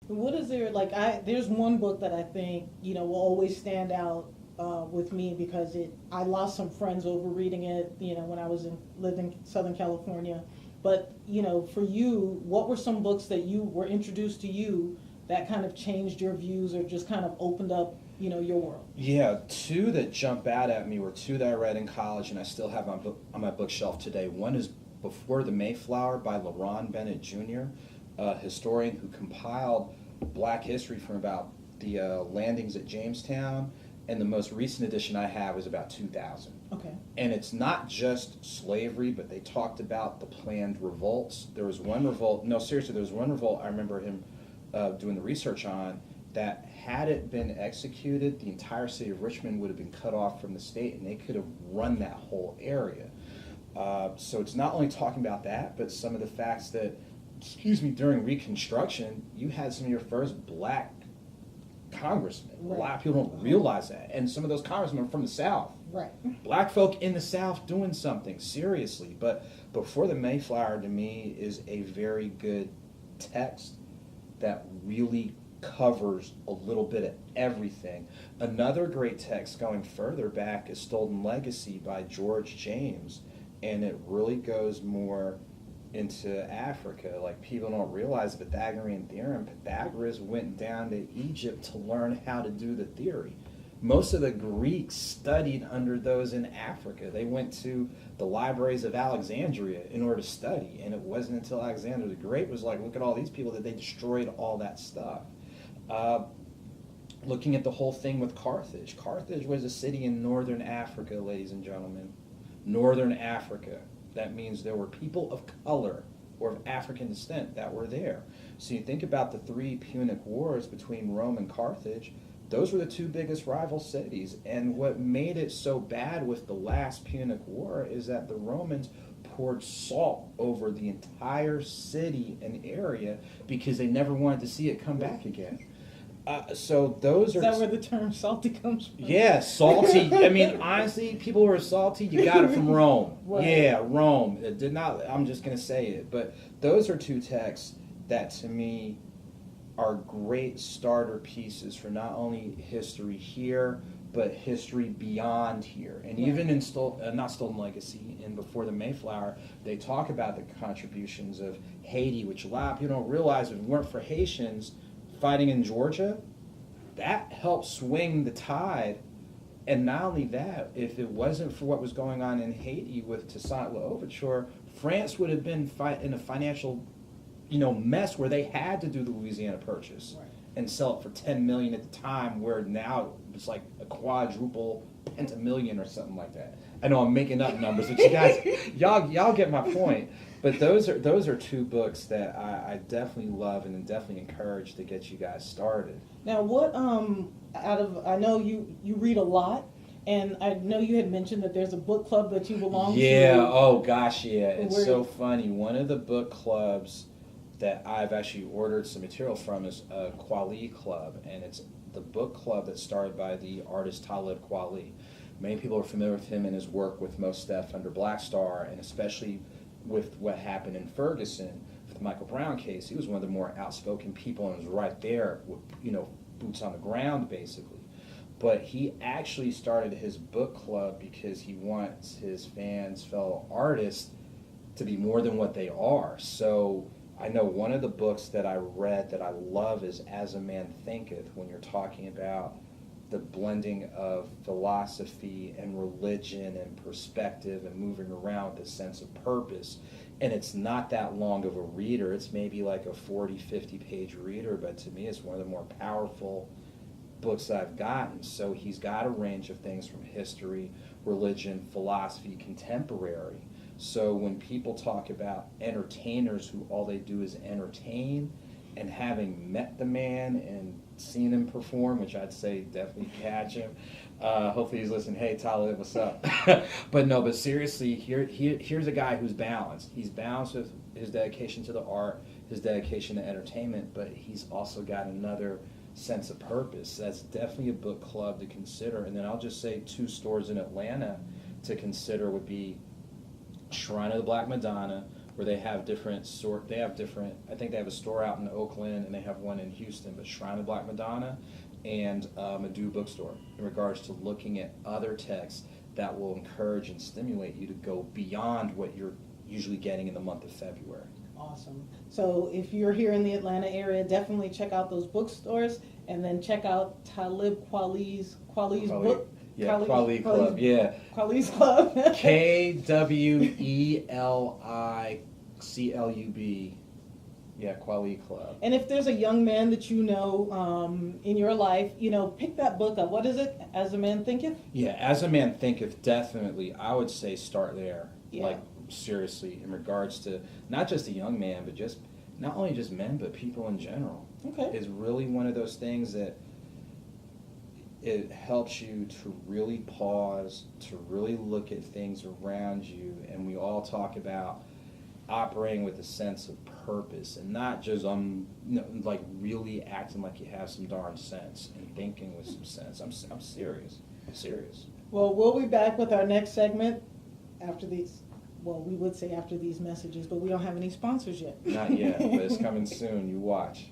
What is there like? There's one book that I think will always stand out with me because I lost some friends over reading it. When I lived in Southern California. But for you, what were some books that you were introduced to you that kind of changed your views or just kind of opened up your world? Yeah, two that jump out at me were two that I read in college and I still have on my bookshelf today. One is Before the Mayflower by LaRon Bennett Jr., a historian who compiled black history from about the landings at Jamestown, and the most recent edition I have is about 2000. Okay. And it's not just slavery, but they talked about the planned revolts. There was one revolt, no, seriously, there was one revolt I remember him doing the research on that had it been executed, the entire city of Richmond would have been cut off from the state and they could have run that whole area. So it's not only talking about that, but some of the facts that, during Reconstruction, you had some of your first black congressmen. Right. A lot of people don't realize that. And some of those congressmen are from the South. Right. Black folk in the South doing something, seriously. But Before the Mayflower, to me, is a very good text that really covers a little bit of everything. Another great text going further back is Stolen Legacy by George James, and it really goes more into Africa. Like, people don't realize the Pythagorean theorem. Pythagoras went down to Egypt to learn how to do the theory. Most of the Greeks studied under those in Africa. They went to the libraries of Alexandria in order to study, and it wasn't until Alexander the Great was like, look at all these people, that they destroyed all that stuff. Looking at the whole thing with Carthage. Carthage was a city in northern Africa, ladies and gentlemen. Northern Africa. That means there were people of color or of African descent that were there. So you think about the three Punic Wars between Rome and Carthage. Those were the two biggest rival cities. And what made it so bad with the last Punic War is that the Romans poured salt over the entire city and area because they never wanted to see it come back again. So those are... Is that where the term salty comes from? Yeah, salty. I mean, honestly, people who are salty, you got it from Rome. Right. Yeah, Rome. It did not... I'm just going to say it. But those are two texts that, to me, are great starter pieces for not only history here, but history beyond here. And even in not Stolen Legacy, in Before the Mayflower, they talk about the contributions of Haiti, which a lot of people don't realize. If it weren't for Haitians fighting in Georgia, that helped swing the tide. And not only that, if it wasn't for what was going on in Haiti with Toussaint L'Ouverture, France would have been in a financial mess where they had to do the Louisiana Purchase and sell it for $10 million at the time, where now it's like a quadruple pentamillion or something like that. I know I'm making up numbers, but you guys, y'all get my point. But those are two books that I definitely love and definitely encourage to get you guys started. Now, what I know you read a lot, and I know you had mentioned that there's a book club that you belong to. Yeah. Oh gosh, yeah. It's so funny. One of the book clubs that I've actually ordered some material from is a Kweli Club, and it's the book club that's started by the artist Talib Kweli. Many people are familiar with him and his work with Mos Def under Black Star, and especially with what happened in Ferguson with the Michael Brown case. He was one of the more outspoken people and was right there with, boots on the ground, basically. But he actually started his book club because he wants his fans, fellow artists, to be more than what they are. So I know one of the books that I read that I love is As a Man Thinketh, when you're talking about the blending of philosophy and religion and perspective and moving around with a sense of purpose. And it's not that long of a reader. It's maybe like a 40, 50-page reader, but to me it's one of the more powerful books I've gotten. So he's got a range of things from history, religion, philosophy, contemporary. So when people talk about entertainers who all they do is entertain, and having met the man and seen him perform, which I'd say definitely catch him. Hopefully he's listening. Hey, Talib, what's up? But seriously, here's a guy who's balanced. He's balanced with his dedication to the art, his dedication to entertainment, but he's also got another sense of purpose. That's definitely a book club to consider. And then I'll just say two stores in Atlanta to consider would be Shrine of the Black Madonna, where they have different I think they have a store out in Oakland and they have one in Houston, but Shrine of Black Madonna and Madu Bookstore, in regards to looking at other texts that will encourage and stimulate you to go beyond what you're usually getting in the month of February. Awesome. So if you're here in the Atlanta area, definitely check out those bookstores, and then check out Talib Kweli's book. Yeah, Kweli Club. Yeah. Kweli's Club. KWELICLUB. Yeah, Kweli Club. And if there's a young man that you know in your life, pick that book up. What is it? As a Man Thinketh? Yeah, As a Man Thinketh, definitely. I would say start there. Yeah. Like, seriously, in regards to not just a young man, but just not only just men, but people in general. Okay. It's really one of those things that it helps you to really pause, to really look at things around you, and we all talk about operating with a sense of purpose and not just like really acting like you have some darn sense and thinking with some sense. I'm serious. I'm serious. Well, we'll be back with our next segment after these. Well, we would say after these messages, but we don't have any sponsors yet. Not yet, but it's coming soon. You watch.